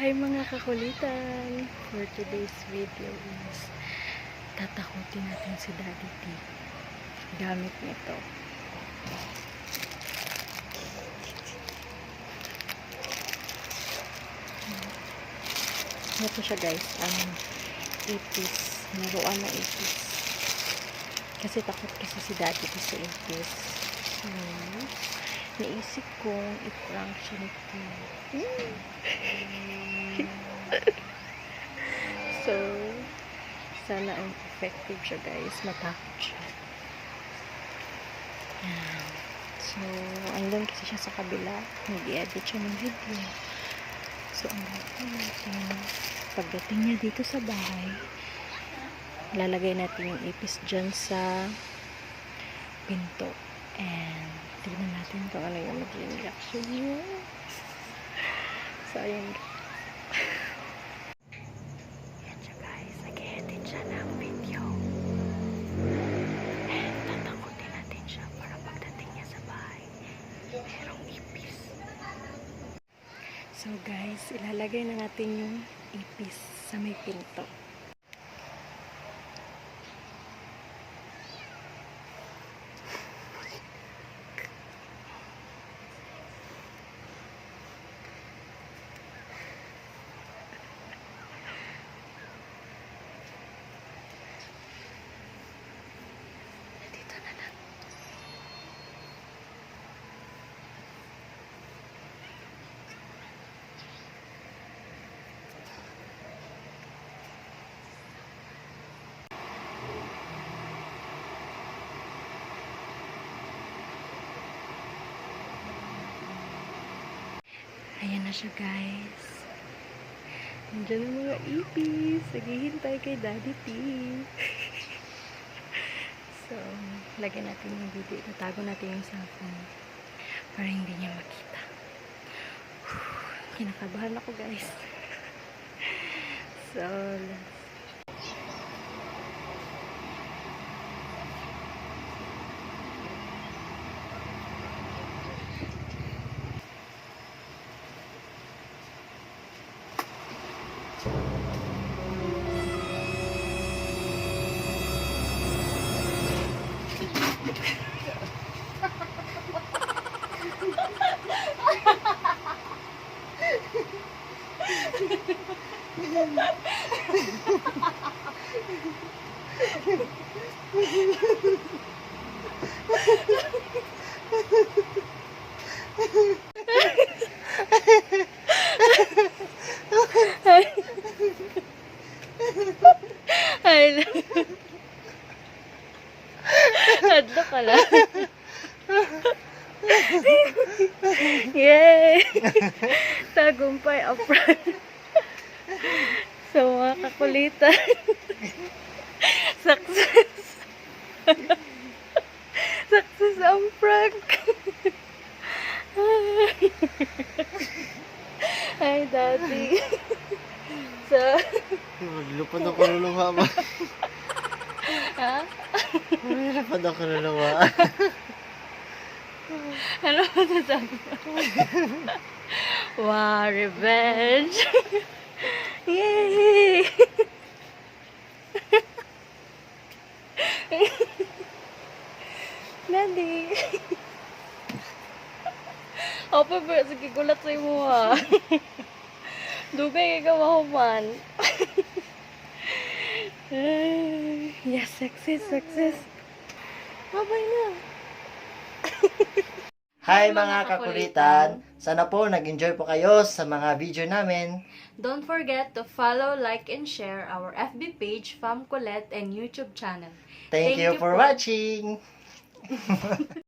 Hi mga kakulitan! For today's video is tatakutin natin si Daddy T gamit nito. Ito siya guys, ang ipis. Naruan na ipis. Kasi takot kasi si Daddy T sa ipis. So, naisip kong i-prank siya nito. So, sana ang effective siya guys. Matakot siya. So, andun kasi siya sa kabila. Nag-edit siya ng video. So, ang gagawin natin, pagdating niya dito sa bahay, lalagay natin yung ipis dyan sa pinto. And, tignan natin kung ano yung magiging reaction niya. So, ayun. Yan siya guys. Nag-edit siya ng video. And, tatakutin natin siya para pagdating niya sa bahay, merong ipis. So guys, ilalagay na natin yung ipis sa may pinto. Dito na lang. Ayan na siya guys. Nandiyan ang mga ipis. Naghihintay kay Daddy T. So, lagyan natin yung video. Itatago natin yung cellphone para hindi niya makita. Kinakabahan ako guys. So, ay, adlo ka lang. Yay! Tagumpay upfront. So, mga kakulitan. Success. Success ang prank. Ay, Daddy. So, maglupad ako ng luha ba? ha? Maglupad ako ng luha. Ano ba nasabi mo? Wow, revenge! Yay! Daddy! Opo ba? Sige, gulat sa'yo mo ha. Dugay ka mahuman. Yes, success, success. Babay na. Hi mga kakulitan! Sana po nag-enjoy po kayo sa mga video namin. Don't forget to follow, like, and share our FB page, Fam Colette, and YouTube channel. Thank you for watching!